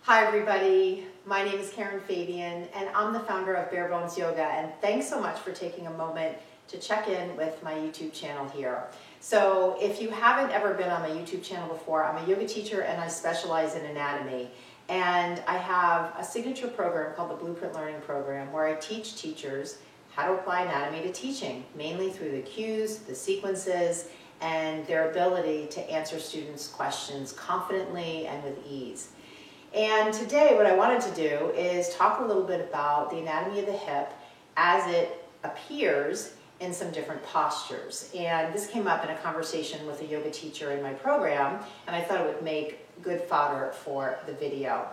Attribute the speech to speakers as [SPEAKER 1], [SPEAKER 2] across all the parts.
[SPEAKER 1] Hi everybody, my name is Karen Fabian and I'm the founder of Bare Bones Yoga, and thanks so much for taking a moment to check in with my YouTube channel here. So if you haven't ever been on my YouTube channel before, I'm a yoga teacher and I specialize in anatomy, and I have a signature program called the Blueprint Learning Program where I teach teachers how to apply anatomy to teaching, mainly through the cues, the sequences, and their ability to answer students' questions confidently and with ease. And today what I wanted to do is talk a little bit about the anatomy of the hip as it appears in some different postures. And this came up in a conversation with a yoga teacher in my program, and I thought it would make good fodder for the video.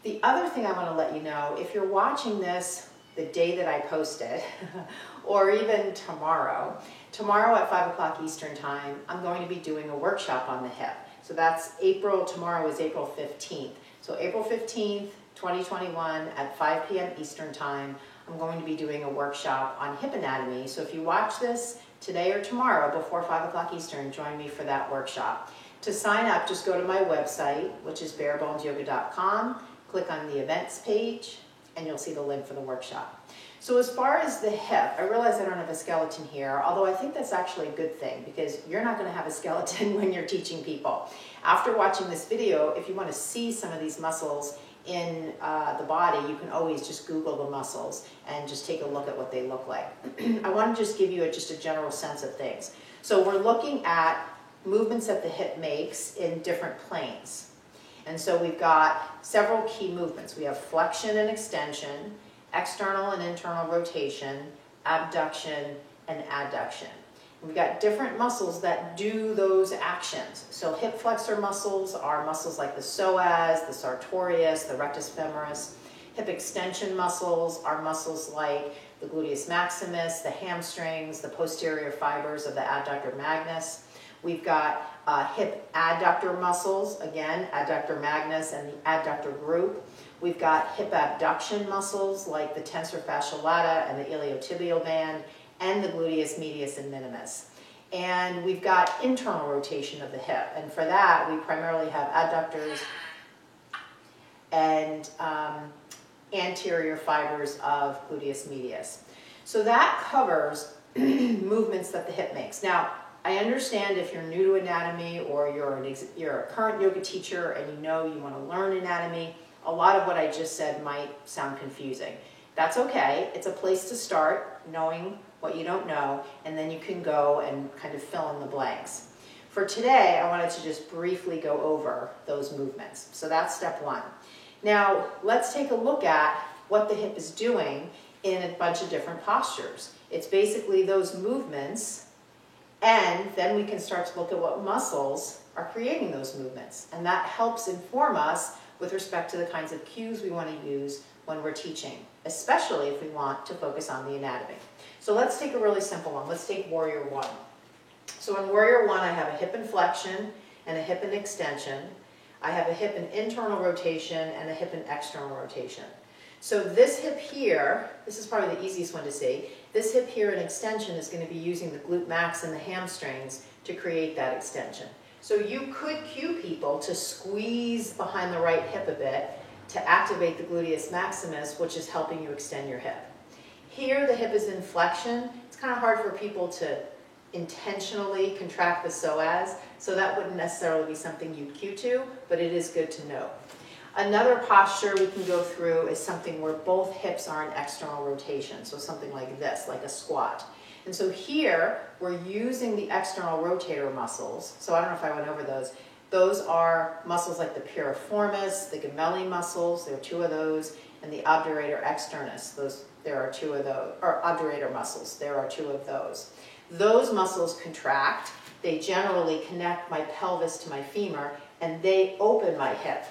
[SPEAKER 1] The other thing I want to let you know, if you're watching this the day that I post it, or even tomorrow at 5 o'clock Eastern Time, I'm going to be doing a workshop on the hip. So that's tomorrow is April 15th. So April 15th, 2021 at 5 p.m. Eastern Time, I'm going to be doing a workshop on hip anatomy. So if you watch this today or tomorrow before 5 o'clock Eastern, join me for that workshop. To sign up, just go to my website, which is barebonesyoga.com, click on the events page, and you'll see the link for the workshop. So as far as the hip, I realize I don't have a skeleton here, although I think that's actually a good thing because you're not going to have a skeleton when you're teaching people. After watching this video, if you want to see some of these muscles in the body, you can always just Google the muscles and just take a look at what they look like. I want to just give you just a general sense of things. So we're looking at movements that the hip makes in different planes. And so we've got several key movements. We have flexion and extension, external and internal rotation, abduction, and adduction. We've got different muscles that do those actions. So hip flexor muscles are muscles like the psoas, the sartorius, the rectus femoris. Hip extension muscles are muscles like the gluteus maximus, the hamstrings, the posterior fibers of the adductor magnus. We've got hip adductor muscles, again, adductor magnus and the adductor group. We've got hip abduction muscles like the tensor fasciae lata and the iliotibial band and the gluteus medius and minimus. And we've got internal rotation of the hip. And for that, we primarily have adductors and anterior fibers of gluteus medius. So that covers movements that the hip makes. Now, I understand if you're new to anatomy or you're a current yoga teacher and you know you want to learn anatomy, a lot of what I just said might sound confusing. That's okay. It's a place to start, knowing what you don't know, and then you can go and kind of fill in the blanks. For today, I wanted to just briefly go over those movements. So that's step one. Now, let's take a look at what the hip is doing in a bunch of different postures. It's basically those movements, and then we can start to look at what muscles are creating those movements. And that helps inform us with respect to the kinds of cues we want to use when we're teaching, especially if we want to focus on the anatomy. So let's take a really simple one. Let's take Warrior One. So in Warrior One, I have a hip and flexion and a hip and extension. I have a hip and internal rotation and a hip and external rotation. So this hip here, this is probably the easiest one to see. This hip here in extension is going to be using the glute max and the hamstrings to create that extension. So you could cue people to squeeze behind the right hip a bit to activate the gluteus maximus, which is helping you extend your hip. Here the hip is in flexion. It's kind of hard for people to intentionally contract the psoas, so that wouldn't necessarily be something you'd cue to, but it is good to know. Another posture we can go through is something where both hips are in external rotation, so something like this, like a squat. And so here, we're using the external rotator muscles. So I don't know if I went over those. Those are muscles like the piriformis, the gemelli muscles, there are two of those, and the obturator externus. There are two of those, or obturator muscles, there are two of those. Those muscles contract. They generally connect my pelvis to my femur, and they open my hip.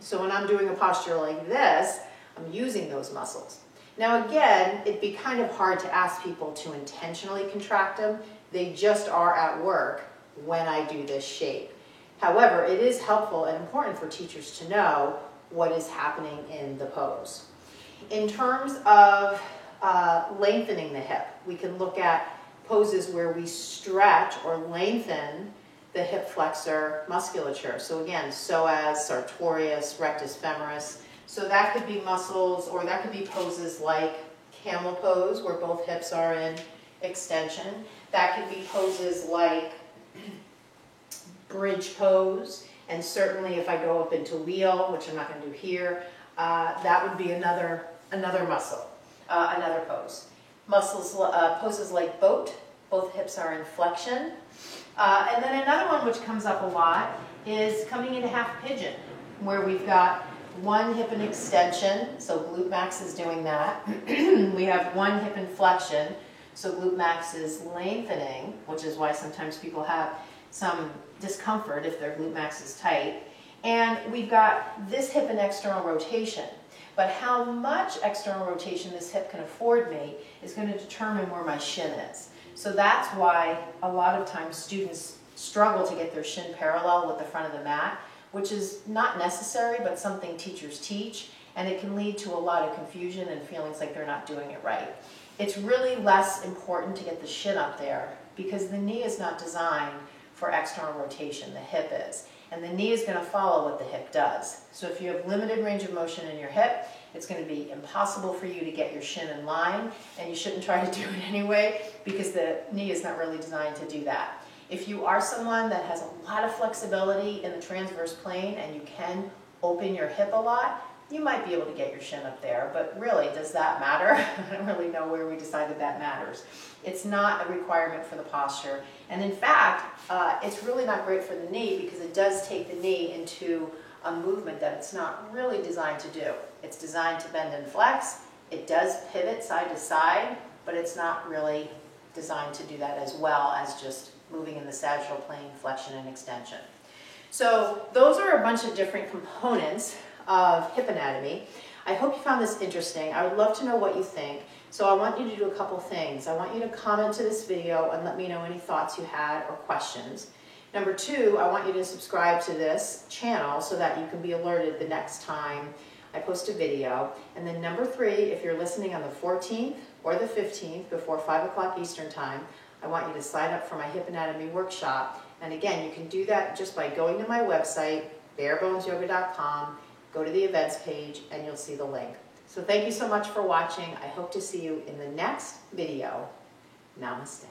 [SPEAKER 1] So when I'm doing a posture like this, I'm using those muscles. Now again, it'd be kind of hard to ask people to intentionally contract them. They just are at work when I do this shape. However, it is helpful and important for teachers to know what is happening in the pose. In terms of lengthening the hip, we can look at poses where we stretch or lengthen the hip flexor musculature. So again, psoas, sartorius, rectus femoris. So that could be muscles, or that could be poses like camel pose, where both hips are in extension. That could be poses like bridge pose, and certainly if I go up into wheel, which I'm not going to do here, that would be another muscle, another pose. Poses like boat, both hips are in flexion. And then another one which comes up a lot is coming into half pigeon, where we've got one hip in extension, so glute max is doing that. We have one hip in flexion, so glute max is lengthening, which is why sometimes people have some discomfort if their glute max is tight. And we've got this hip in external rotation. But how much external rotation this hip can afford me is going to determine where my shin is. So that's why a lot of times students struggle to get their shin parallel with the front of the mat, which is not necessary, but something teachers teach, and it can lead to a lot of confusion and feelings like they're not doing it right. It's really less important to get the shin up there because the knee is not designed for external rotation, the hip is. And the knee is going to follow what the hip does. So if you have limited range of motion in your hip, it's going to be impossible for you to get your shin in line, and you shouldn't try to do it anyway because the knee is not really designed to do that. If you are someone that has a lot of flexibility in the transverse plane and you can open your hip a lot, you might be able to get your shin up there, but really, does that matter? I don't really know where we decided that matters. It's not a requirement for the posture, and in fact, it's really not great for the knee because it does take the knee into a movement that it's not really designed to do. It's designed to bend and flex. It does pivot side to side, but it's not really designed to do that as well as just moving in the sagittal plane, flexion and extension. So those are a bunch of different components of hip anatomy. I hope you found this interesting. I would love to know what you think. So I want you to do a couple things. I want you to comment to this video and let me know any thoughts you had or questions. Number two, I want you to subscribe to this channel so that you can be alerted the next time I post a video. And then number three, if you're listening on the 14th or the 15th before 5 o'clock Eastern time, I want you to sign up for my hip anatomy workshop. And again, you can do that just by going to my website, barebonesyoga.com, go to the events page, and you'll see the link. So thank you so much for watching. I hope to see you in the next video. Namaste.